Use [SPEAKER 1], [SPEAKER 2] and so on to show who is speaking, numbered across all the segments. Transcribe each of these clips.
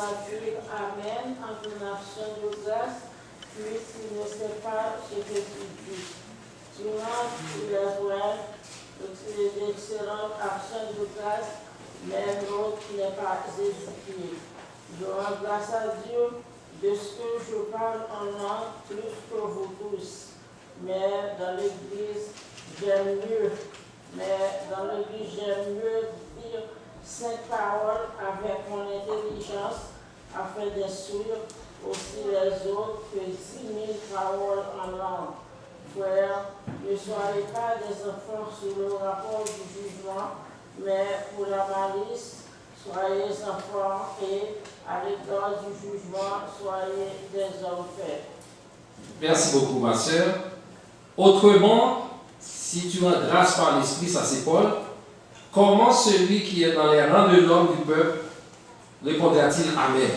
[SPEAKER 1] traduire Amen en une action de grâce, puisqu'il ne sait pas ce que tu dis. Tu rentres sur les oreilles d'excellentes actions de grâce, mais l'autre n'est pas édifié. Je rends grâce à Dieu de ce que je parle en langue plus que vous tous. Mais dans l'église, j'aime mieux dire 5 paroles avec mon intelligence afin d'instruire aussi les autres que 10 000 paroles en langue. Frères, ne soyez pas des enfants sur le rapport du jugement, mais pour la malice, soyez enfants et à l'égard du jugement, soyez des hommes faits.
[SPEAKER 2] Merci beaucoup, ma sœur. Autrement, si tu rends grâce par l'Esprit, ça c'est Paul, comment celui qui est dans les rangs de l'homme du peuple répondra-t-il Amen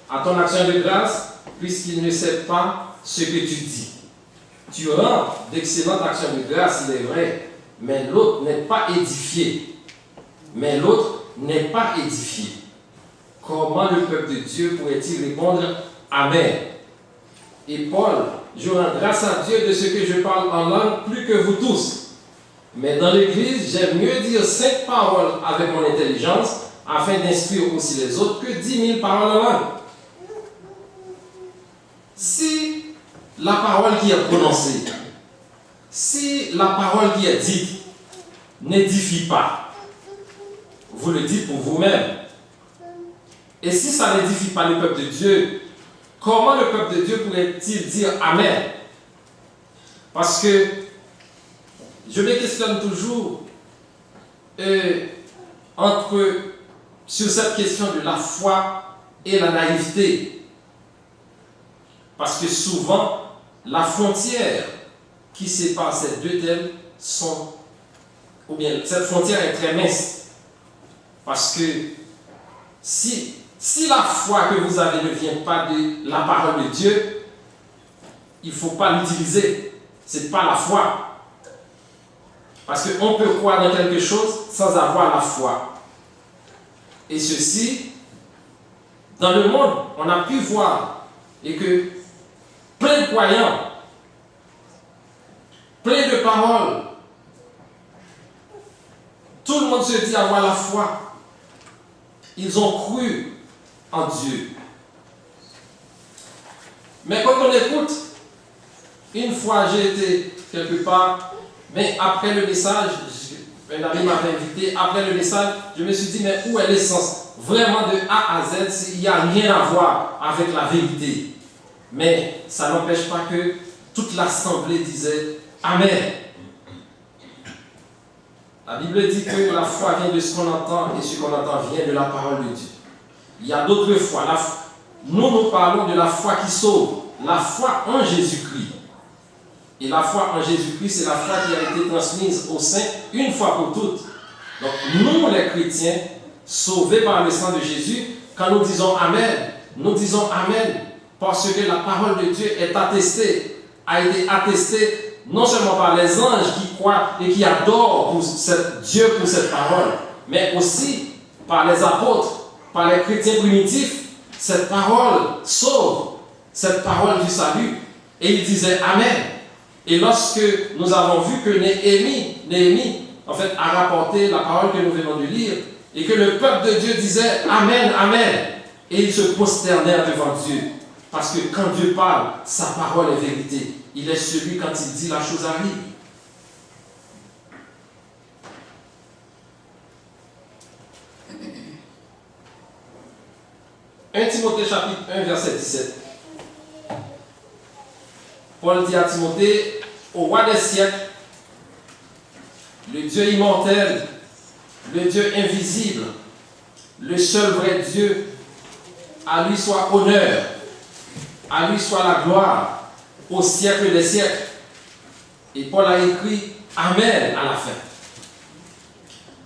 [SPEAKER 2] à ton action de grâce, puisqu'il ne sait pas ce que tu dis? Tu rends d'excellentes actions de grâce, il est vrai, mais l'autre n'est pas édifié. Comment le peuple de Dieu pourrait-il répondre Amen? Et Paul, je rends grâce à Dieu de ce que je parle en langue plus que vous tous. Mais dans l'église, j'aime mieux dire 5 paroles avec mon intelligence afin d'instruire aussi les autres que 10 000 paroles en langue. Si la parole qui est prononcée, si la parole qui est dite n'édifie pas, vous le dites pour vous-même. Et si ça n'édifie pas le peuple de Dieu, comment le peuple de Dieu pourrait-il dire Amen? Parce que je me questionne toujours sur cette question de la foi et la naïveté. Parce que souvent, la frontière qui sépare ces deux thèmes cette frontière est très mince. Parce que si la foi que vous avez ne vient pas de la parole de Dieu, il ne faut pas l'utiliser. Ce n'est pas la foi. Parce qu'on peut croire dans quelque chose sans avoir la foi. Et ceci, dans le monde, on a pu voir et que plein de croyants, plein de paroles, tout le monde se dit avoir la foi. Ils ont cru en Dieu. Mais quand on écoute, une fois j'ai été quelque part, mais après le message, un ami m'avait invité, après le message, je me suis dit, mais où est l'essence? Vraiment de A à Z, il n'y a rien à voir avec la vérité. Mais ça n'empêche pas que toute l'assemblée disait Amen. La Bible dit que la foi vient de ce qu'on entend et ce qu'on entend vient de la parole de Dieu. Il y a d'autres foi. Nous parlons de la foi qui sauve, la foi en Jésus-Christ. Et la foi en Jésus-Christ, c'est la foi qui a été transmise aux saints une fois pour toutes. Donc nous, les chrétiens, sauvés par le sang de Jésus, quand nous disons Amen parce que la parole de Dieu a été attestée non seulement par les anges qui croient et qui adorent Dieu pour cette parole, mais aussi par les apôtres, par les chrétiens primitifs. Cette parole sauve, cette parole du salut. Et il disait Amen. Et lorsque nous avons vu que Néhémie, en fait, a rapporté la parole que nous venons de lire, et que le peuple de Dieu disait Amen, Amen, et ils se prosternèrent devant Dieu. Parce que quand Dieu parle, sa parole est vérité. Il est celui, quand il dit, la chose arrive. « 1 Timothée chapitre 1 verset 17. Paul dit à Timothée, au roi des siècles, le Dieu immortel, le Dieu invisible, le seul vrai Dieu, à lui soit honneur, à lui soit la gloire, au siècle des siècles. Et Paul a écrit Amen à la fin.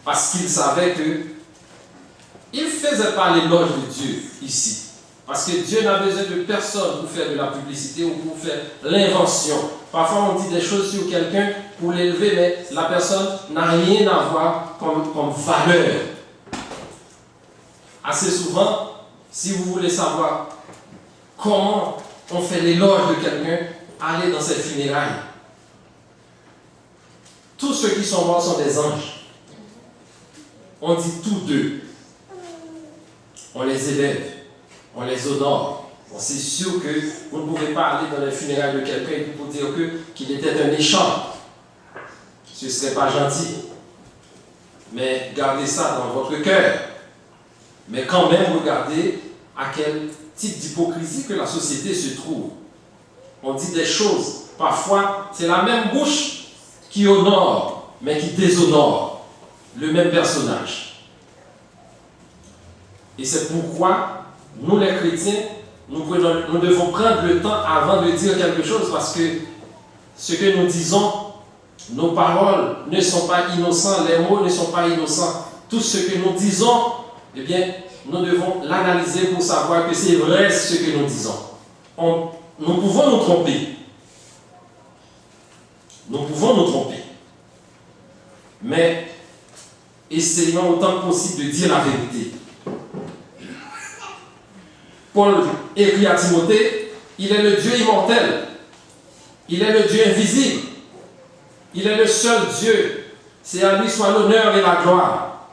[SPEAKER 2] Parce qu'il savait que il ne faisait pas l'éloge de Dieu ici. Parce que Dieu n'a besoin de personne pour faire de la publicité ou pour faire l'invention. Parfois on dit des choses sur quelqu'un pour l'élever, mais la personne n'a rien à voir comme valeur. Assez souvent, Si vous voulez savoir comment on fait l'éloge de quelqu'un, allez dans ses funérailles. Tous ceux qui sont morts sont des anges. On dit tous d'eux. On les élève, on les honore. Bon, c'est sûr que vous ne pouvez pas aller dans les funérailles de quelqu'un pour dire qu'il était un méchant. Ce ne serait pas gentil. Mais gardez ça dans votre cœur. Mais quand même, regardez à quel type d'hypocrisie que la société se trouve. On dit des choses. Parfois, c'est la même bouche qui honore, mais qui déshonore le même personnage. Et c'est pourquoi, nous les chrétiens, nous devons prendre le temps avant de dire quelque chose, parce que ce que nous disons, nos paroles ne sont pas innocentes, les mots ne sont pas innocents. Tout ce que nous disons, eh bien, nous devons l'analyser pour savoir que c'est vrai ce que nous disons. Nous pouvons nous tromper. Nous pouvons nous tromper. Mais essayons autant que possible de dire la vérité. Paul écrit à Timothée, il est le Dieu immortel. Il est le Dieu invisible. Il est le seul Dieu. C'est à lui soit l'honneur et la gloire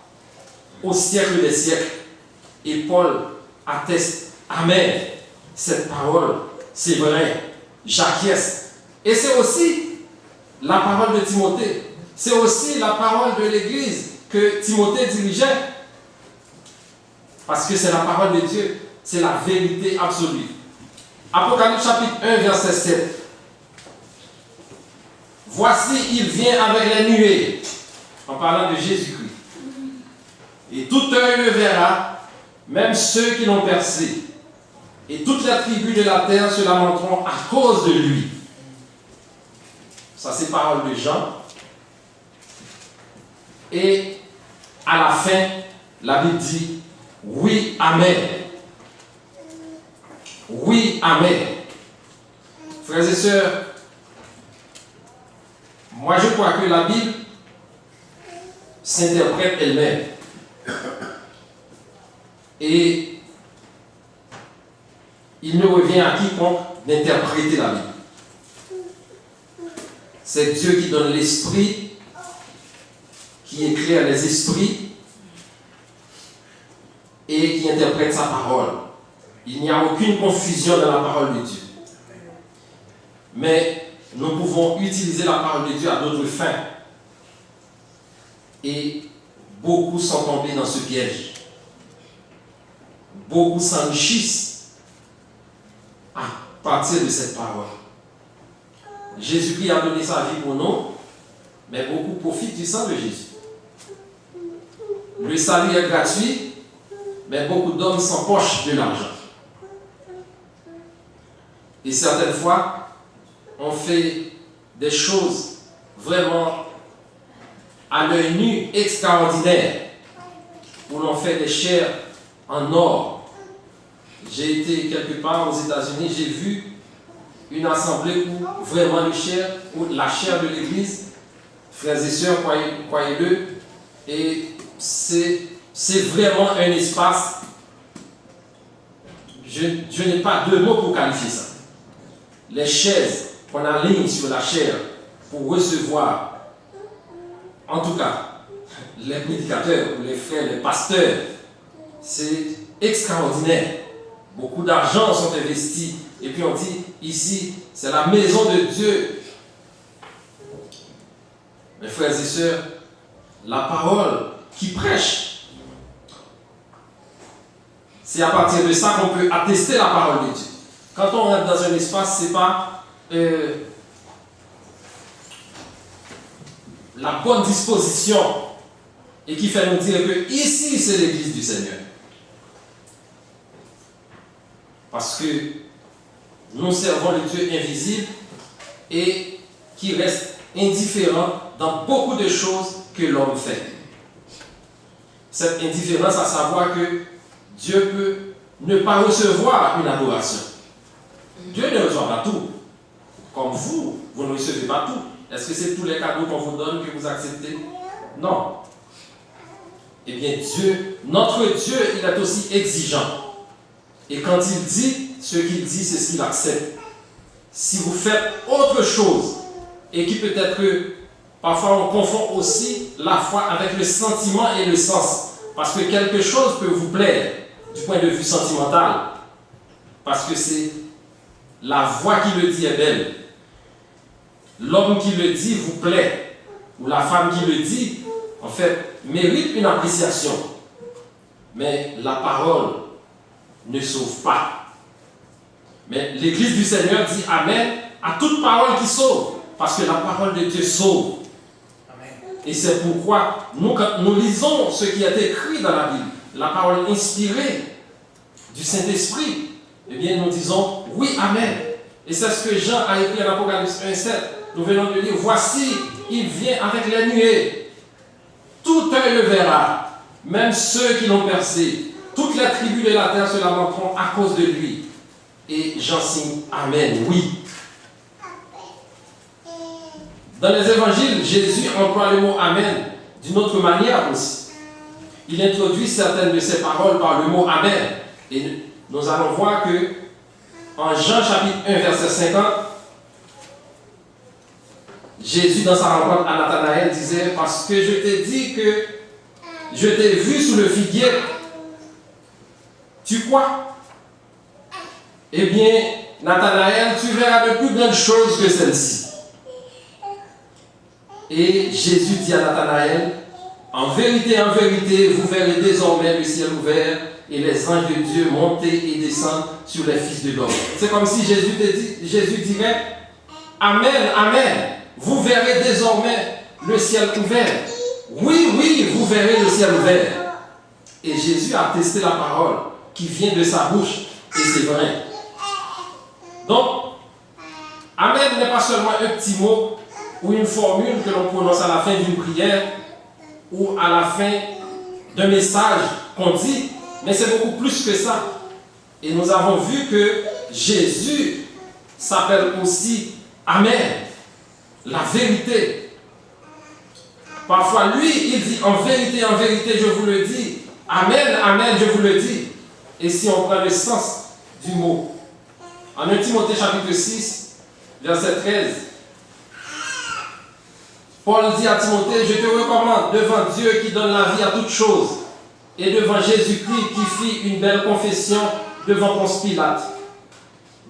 [SPEAKER 2] au siècle des siècles. Et Paul atteste, amen, cette parole, c'est vrai, j'acquiesce. Et c'est aussi la parole de Timothée. C'est aussi la parole de l'Église que Timothée dirigeait. Parce que c'est la parole de Dieu. C'est la vérité absolue. Apocalypse chapitre 1, verset 7. Voici, il vient avec les nuées, en parlant de Jésus-Christ. Et tout œil le verra, même ceux qui l'ont percé. Et toutes les tribus de la terre se lamenteront à cause de lui. Ça, c'est parole de Jean. Et à la fin, la Bible dit, oui, amen. Oui, amen. Frères et sœurs, moi je crois que la Bible s'interprète elle-même. Et il ne revient à quiconque d'interpréter la Bible. C'est Dieu qui donne l'esprit, qui éclaire les esprits et qui interprète sa parole. Il n'y a aucune confusion dans la parole de Dieu. Mais nous pouvons utiliser la parole de Dieu à d'autres fins. Et beaucoup sont tombés dans ce piège. Beaucoup s'enrichissent à partir de cette parole. Jésus-Christ a donné sa vie pour nous, mais beaucoup profitent du sang de Jésus. Le salut est gratuit, mais beaucoup d'hommes s'empochent de l'argent. Et certaines fois, on fait des choses vraiment à l'œil nu extraordinaires, où l'on fait des chairs en or. J'ai été quelque part aux États-Unis, j'ai vu une assemblée où vraiment la chair de l'église, frères et sœurs, croyez-le, et c'est vraiment un espace, je n'ai pas de mots pour qualifier ça. Les chaises qu'on aligne sur la chair pour recevoir, en tout cas, les prédicateurs, les frères, les pasteurs, c'est extraordinaire. Beaucoup d'argent sont investis. Et puis on dit, ici, c'est la maison de Dieu. Mes frères et sœurs, la parole qui prêche, c'est à partir de ça qu'on peut attester la parole de Dieu. Quand on rentre dans un espace, ce n'est pas la bonne disposition et qui fait nous dire que ici, c'est l'église du Seigneur. Parce que nous servons le Dieu invisible et qui reste indifférent dans beaucoup de choses que l'homme fait. Cette indifférence à savoir que Dieu peut ne pas recevoir une adoration. Dieu ne reçoit pas tout. Comme vous ne recevez pas tout. Est-ce que c'est tous les cadeaux qu'on vous donne que vous acceptez? Non. Eh bien, Dieu, notre Dieu, il est aussi exigeant. Et quand il dit, ce qu'il dit, c'est ce qu'il accepte. Si vous faites autre chose, et qui peut-être que parfois on confond aussi la foi avec le sentiment et le sens, parce que quelque chose peut vous plaire du point de vue sentimental, parce que c'est la voix qui le dit est belle. L'homme qui le dit vous plaît, ou la femme qui le dit, en fait, mérite une appréciation. Mais la parole ne sauve pas. Mais l'Église du Seigneur dit Amen à toute parole qui sauve, parce que la parole de Dieu sauve. Amen. Et c'est pourquoi quand nous lisons ce qui est écrit dans la Bible, la parole inspirée du Saint-Esprit, eh bien nous disons oui, Amen. Et c'est ce que Jean a écrit en Apocalypse 1,7. Nous venons de lire, voici, il vient avec les nuées. Tout œil le verra, même ceux qui l'ont percé. Toutes les tribus de la terre se lamenteront à cause de lui. Et j'en signe Amen, oui. Dans les évangiles, Jésus emploie le mot Amen d'une autre manière aussi. Il introduit certaines de ses paroles par le mot Amen. Et nous allons voir que en Jean chapitre 1, verset 50, Jésus, dans sa rencontre à Nathanaël, disait, parce que je t'ai dit que je t'ai vu sous le figuier, tu crois? Eh bien, Nathanaël, tu verras de plus grandes choses que celle-ci. Et Jésus dit à Nathanaël, en vérité, vous verrez désormais le ciel ouvert et les anges de Dieu monter et descendre sur les fils de l'homme. C'est comme si Jésus dirait, Amen, Amen. Vous verrez désormais le ciel ouvert. Oui, oui, vous verrez le ciel ouvert. Et Jésus a attesté la parole qui vient de sa bouche. Et c'est vrai. Donc, Amen n'est pas seulement un petit mot ou une formule que l'on prononce à la fin d'une prière ou à la fin d'un message qu'on dit, mais c'est beaucoup plus que ça. Et nous avons vu que Jésus s'appelle aussi Amen. La vérité. Parfois, lui, il dit en vérité, je vous le dis. Amen, Amen, je vous le dis. Et si on prend le sens du mot, en 1 Timothée chapitre 6, verset 13, Paul dit à Timothée, je te recommande devant Dieu qui donne la vie à toutes choses et devant Jésus-Christ qui fit une belle confession devant Ponce Pilate,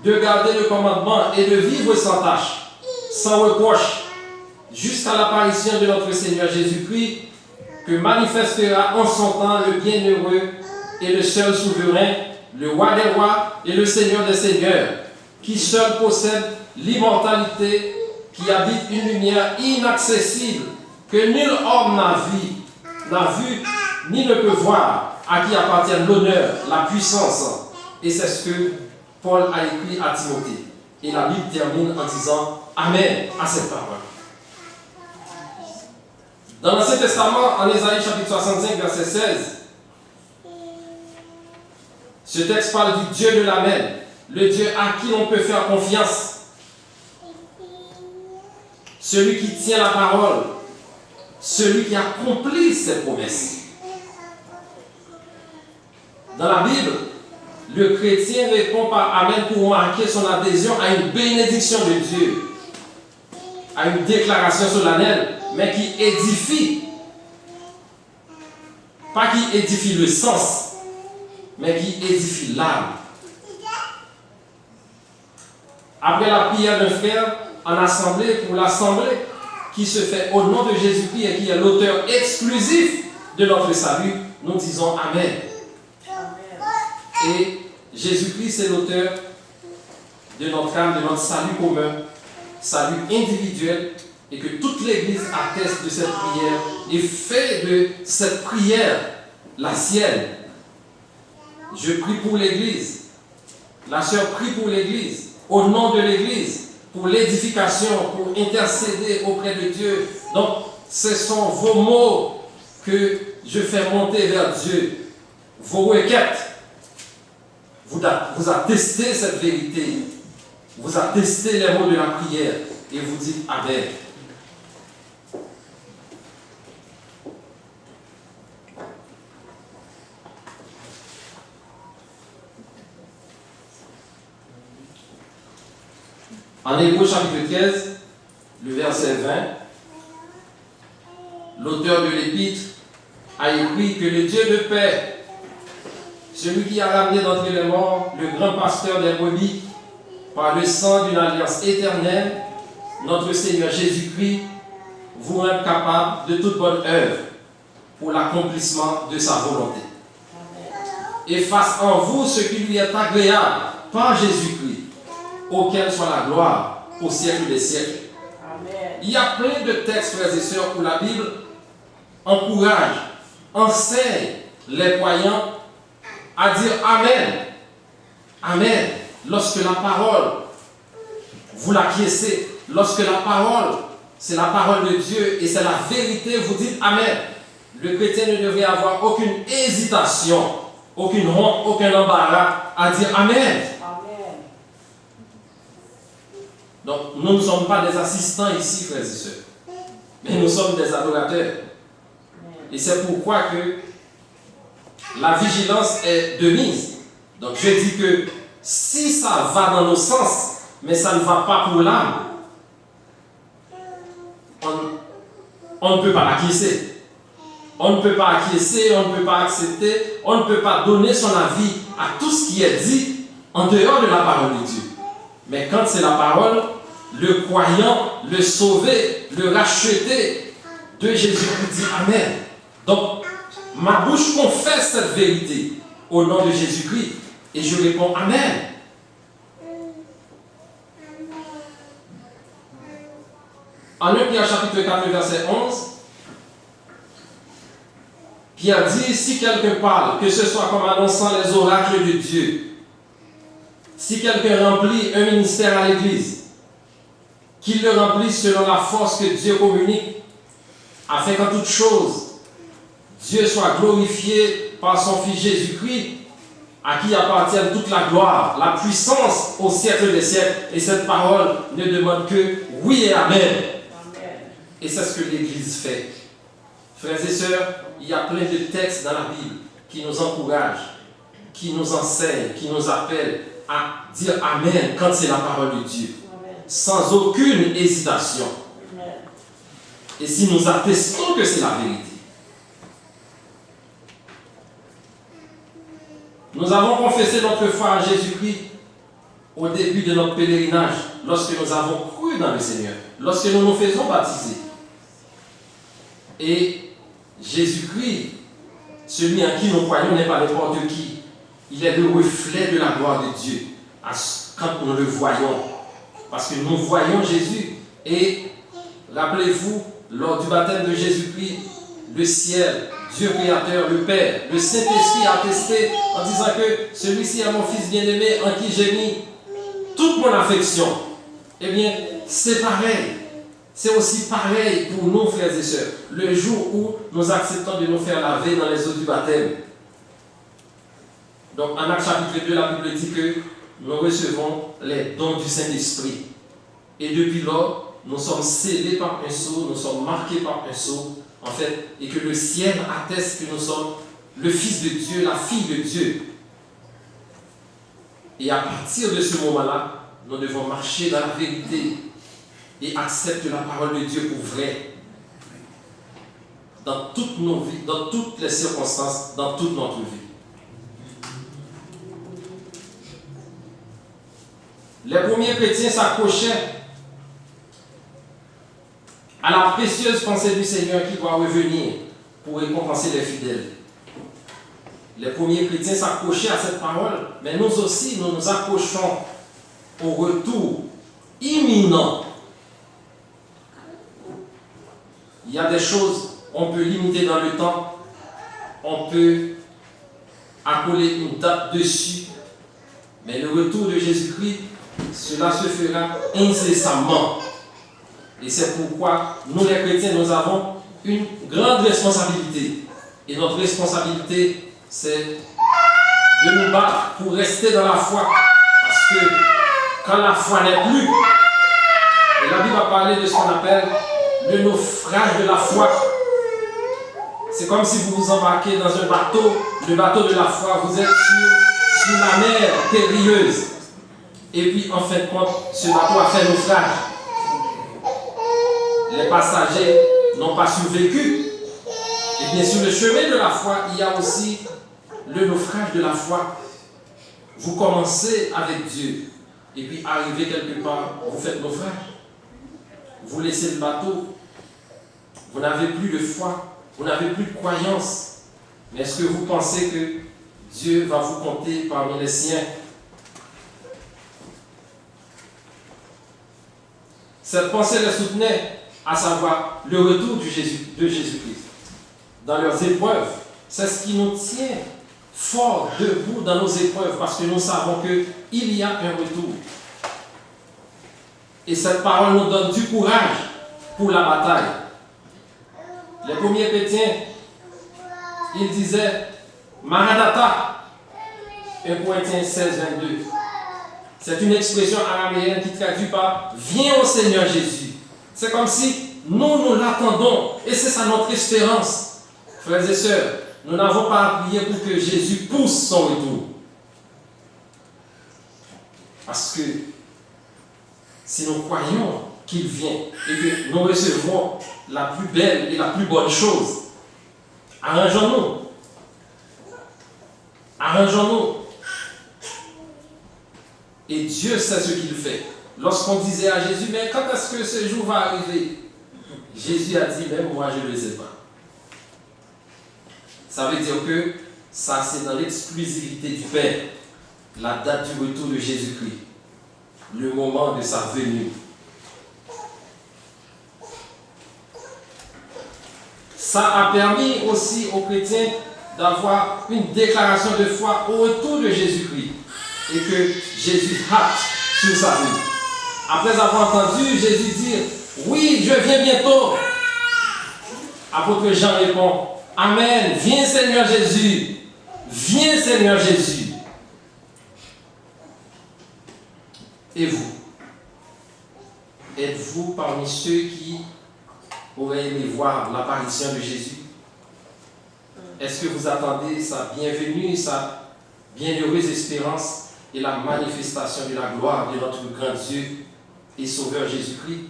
[SPEAKER 2] de garder le commandement et de vivre sans tâche, sans reproche, jusqu'à l'apparition de notre Seigneur Jésus-Christ, que manifestera en son temps le bienheureux et le seul souverain, le roi des rois et le Seigneur des seigneurs, qui seul possède l'immortalité, qui habite une lumière inaccessible, que nul homme n'a vu, ni ne peut voir, à qui appartiennent l'honneur, la puissance. Et c'est ce que Paul a écrit à Timothée. Et la Bible termine en disant Amen à cette parole. Dans l'Ancien Testament, en Ésaïe chapitre 65, verset 16, ce texte parle du Dieu de l'Amen, le Dieu à qui l'on peut faire confiance. Celui qui tient la parole, celui qui accomplit ses promesses. Dans la Bible, le chrétien répond par Amen pour marquer son adhésion à une bénédiction de Dieu, à une déclaration solennelle, mais qui édifie. Pas qui édifie le sens, mais qui édifie l'âme. Après la prière d'un frère en assemblée pour l'assemblée, qui se fait au nom de Jésus-Christ et qui est l'auteur exclusif de notre salut, nous disons Amen. Et Jésus-Christ, c'est l'auteur de notre âme, de notre salut commun, salut individuel, et que toute l'Église atteste de cette prière et fait de cette prière la sienne. Je prie pour l'Église. La sœur prie pour l'Église, au nom de l'Église, pour l'édification, pour intercéder auprès de Dieu. Donc, ce sont vos mots que je fais monter vers Dieu, vos requêtes. Vous attestez cette vérité, vous attestez les mots de la prière et vous dites Amen. En Hébreux chapitre 13, le verset 20, l'auteur de l'épître a écrit que le Dieu de paix, celui qui a ramené d'entre les morts le grand pasteur des brebis, par le sang d'une alliance éternelle, notre Seigneur Jésus-Christ, vous rend capable de toute bonne œuvre pour l'accomplissement de sa volonté. Et fasse en vous ce qui lui est agréable par Jésus-Christ, auquel soit la gloire au siècle des siècles.
[SPEAKER 1] Amen.
[SPEAKER 2] Il y a plein de textes, frères et sœurs, où la Bible encourage, enseigne les croyants à dire Amen. Amen. Lorsque la parole, vous l'acquiescez, lorsque la parole, c'est la parole de Dieu et c'est la vérité, vous dites Amen. Le chrétien ne devrait avoir aucune hésitation, aucune honte, aucun embarras à dire Amen.
[SPEAKER 1] Amen.
[SPEAKER 2] Donc, nous ne sommes pas des assistants ici, frères et sœurs, mais nous sommes des adorateurs. Et c'est pourquoi que la vigilance est de mise. Donc, je dis que si ça va dans nos sens, mais ça ne va pas pour l'âme, on ne peut pas l'acquiescer. On ne peut pas acquiescer, on ne peut pas accepter, on ne peut pas donner son avis à tout ce qui est dit en dehors de la parole de Dieu. Mais quand c'est la parole, le croyant, le sauvé, le racheté de Jésus-Christ dit Amen. Donc, ma bouche confesse cette vérité au nom de Jésus-Christ et je réponds Amen. En 1 Pierre chapitre 4, verset 11, Pierre dit, si quelqu'un parle, que ce soit comme annonçant les oracles de Dieu, si quelqu'un remplit un ministère à l'Église, qu'il le remplisse selon la force que Dieu communique, afin qu'en toute chose, Dieu soit glorifié par son Fils Jésus-Christ, à qui appartient toute la gloire, la puissance au siècle des siècles. Et cette parole ne demande que oui et Amen.
[SPEAKER 1] Amen.
[SPEAKER 2] Et c'est ce que l'Église fait. Frères et sœurs, il y a plein de textes dans la Bible qui nous encouragent, qui nous enseignent, qui nous appellent à dire Amen quand c'est la parole de Dieu,
[SPEAKER 1] Amen.
[SPEAKER 2] sans aucune hésitation.
[SPEAKER 1] Amen.
[SPEAKER 2] Et si nous attestons que c'est la vérité. Nous avons confessé notre foi à Jésus-Christ au début de notre pèlerinage, lorsque nous avons cru dans le Seigneur, lorsque nous nous faisons baptiser. Et Jésus-Christ, celui en qui nous croyons, n'est pas n'importe qui. Il est le reflet de la gloire de Dieu quand nous le voyons. Parce que nous voyons Jésus. Et rappelez-vous, lors du baptême de Jésus-Christ, le ciel, Dieu créateur, le Père, le Saint-Esprit a attesté en disant que celui-ci est mon Fils bien-aimé en qui j'ai mis toute mon affection. Eh bien, c'est pareil. C'est aussi pareil pour nous, frères et sœurs. Le jour où nous acceptons de nous faire laver dans les eaux du baptême. Donc, en Actes chapitre 2, la Bible dit que nous recevons les dons du Saint-Esprit. Et depuis lors, nous sommes scellés par un sceau, nous sommes marqués par un sceau, en fait, et que le ciel atteste que nous sommes le Fils de Dieu, la fille de Dieu. Et à partir de ce moment-là, nous devons marcher dans la vérité et accepter la parole de Dieu pour vrai. Dans toutes nos vies, dans toutes les circonstances, dans toute notre vie. Les premiers chrétiens s'accrochaient à la précieuse pensée du Seigneur qui doit revenir pour récompenser les fidèles. Les premiers chrétiens s'accrochaient à cette parole, mais nous aussi, nous nous accrochons au retour imminent. Il y a des choses, on peut limiter dans le temps, on peut accoler une date dessus, mais le retour de Jésus-Christ, cela se fera incessamment. Et c'est pourquoi nous les chrétiens, nous avons une grande responsabilité. Et notre responsabilité, c'est de nous battre pour rester dans la foi. Parce que quand la foi n'est plus, et la Bible a parlé de ce qu'on appelle le naufrage de la foi. C'est comme si vous vous embarquez dans un bateau, le bateau de la foi, vous êtes sur la mer périlleuse. Et puis, en fin de compte, ce bateau a fait naufrage. Les passagers n'ont pas survécu. Et bien, sur le chemin de la foi, il y a aussi le naufrage de la foi. Vous commencez avec Dieu. Et puis, arrivez quelque part, vous faites naufrage. Vous laissez le bateau. Vous n'avez plus de foi. Vous n'avez plus de croyance. Mais est-ce que vous pensez que Dieu va vous compter parmi les siens? Cette pensée les soutenait, à savoir le retour de Jésus-Christ. Dans leurs épreuves, c'est ce qui nous tient fort debout dans nos épreuves, parce que nous savons qu'il y a un retour. Et cette parole nous donne du courage pour la bataille. Les premiers chrétiens, ils disaient Maranatha, 1 Corinthiens 16, 22. C'est une expression araméenne qui traduit par Viens au Seigneur Jésus. C'est comme si nous l'attendons et c'est ça notre espérance. Frères et sœurs, nous n'avons pas à prier pour que Jésus pousse son retour. Parce que si nous croyons qu'il vient et que nous recevons la plus belle et la plus bonne chose, arrangeons-nous. Arrangeons-nous. Et Dieu sait ce qu'il fait. Lorsqu'on disait à Jésus, mais quand est-ce que ce jour va arriver? Jésus a dit, même moi je ne le sais pas. Ça veut dire que ça c'est dans l'exclusivité du Père, la date du retour de Jésus-Christ, le moment de sa venue. Ça a permis aussi aux chrétiens d'avoir une déclaration de foi au retour de Jésus-Christ et que Jésus hâte sur sa venue. Après avoir entendu Jésus dire « Oui, je viens bientôt », apôtre Jean répond « Amen, viens Seigneur Jésus, viens Seigneur Jésus ». Et vous? Êtes-vous parmi ceux qui auraient aimé voir l'apparition de Jésus? Est-ce que vous attendez sa bienvenue, sa bienheureuse espérance et la manifestation de la gloire de notre grand Dieu et Sauveur Jésus-Christ?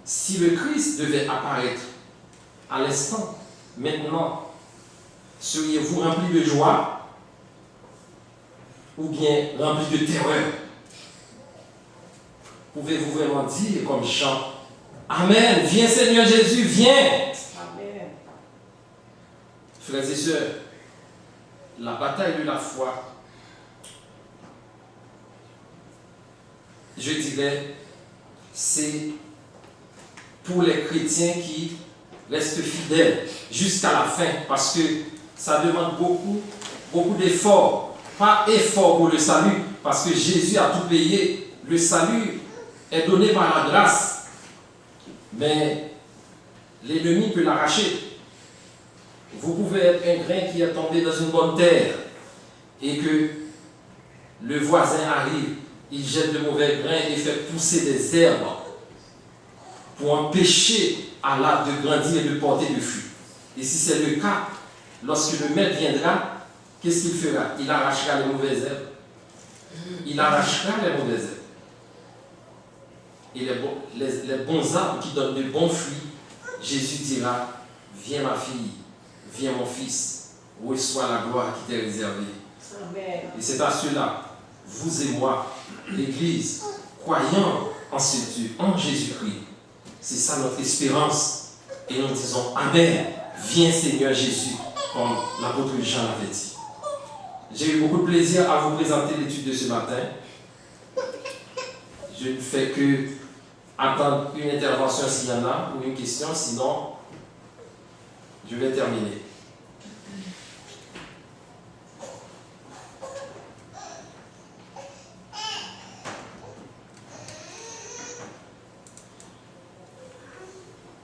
[SPEAKER 2] Si le Christ devait apparaître à l'instant, maintenant, seriez-vous rempli de joie ou bien rempli de terreur? Pouvez-vous vraiment dire comme Jean, Amen, viens Seigneur Jésus, viens.
[SPEAKER 1] Amen.
[SPEAKER 2] Frères et sœurs, la bataille de la foi, je dirais, c'est pour les chrétiens qui restent fidèles jusqu'à la fin, parce que ça demande beaucoup d'efforts. Pas effort pour le salut, parce que Jésus a tout payé. Le salut est donné par la grâce, mais l'ennemi peut l'arracher. Vous pouvez être un grain qui est tombé dans une bonne terre et que le voisin arrive, il jette de mauvais grains et fait pousser des herbes pour empêcher à l'arbre de grandir et de porter du fruit. Et si c'est le cas, lorsque le maître viendra, qu'est-ce qu'il fera? Il arrachera les mauvaises herbes. Il arrachera les mauvaises herbes. Et les bons arbres qui donnent de bons fruits, Jésus dira, viens ma fille, viens mon fils, reçois la gloire qui t'est réservée.
[SPEAKER 1] Amen.
[SPEAKER 2] Et c'est à cela, vous et moi, l'Église, croyant en ce Dieu, en Jésus-Christ, c'est ça notre espérance. Et nous disons, Amen, viens Seigneur Jésus, comme l'apôtre Jean l'avait dit. J'ai eu beaucoup de plaisir à vous présenter l'étude de ce matin. Je ne fais que attendre une intervention s'il y en a, ou une question, sinon je vais terminer.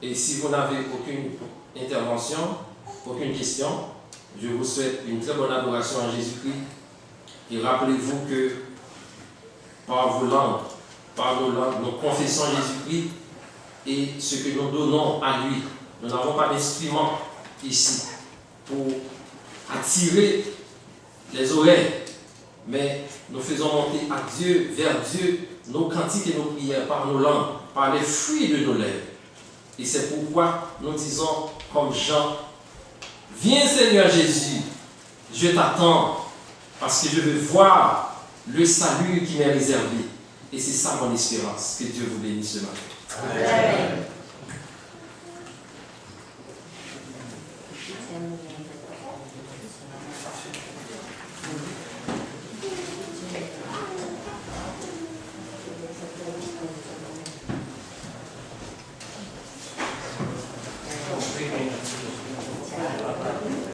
[SPEAKER 2] Et si vous n'avez aucune intervention, aucune question, je vous souhaite une très bonne adoration à Jésus-Christ. Et rappelez-vous que par vos langues, par nos langues, nous confessons Jésus-Christ et ce que nous donnons à lui. Nous n'avons pas d'instrument ici pour attirer les oreilles. mais nous faisons monter à Dieu, vers Dieu, nos cantiques et nos prières par nos langues, par les fruits de nos lèvres. Et c'est pourquoi nous disons comme Jean, viens Seigneur Jésus, je t'attends, parce que je veux voir le salut qui m'est réservé. Et c'est ça mon espérance. Que Dieu vous bénisse ce matin.
[SPEAKER 3] Amen.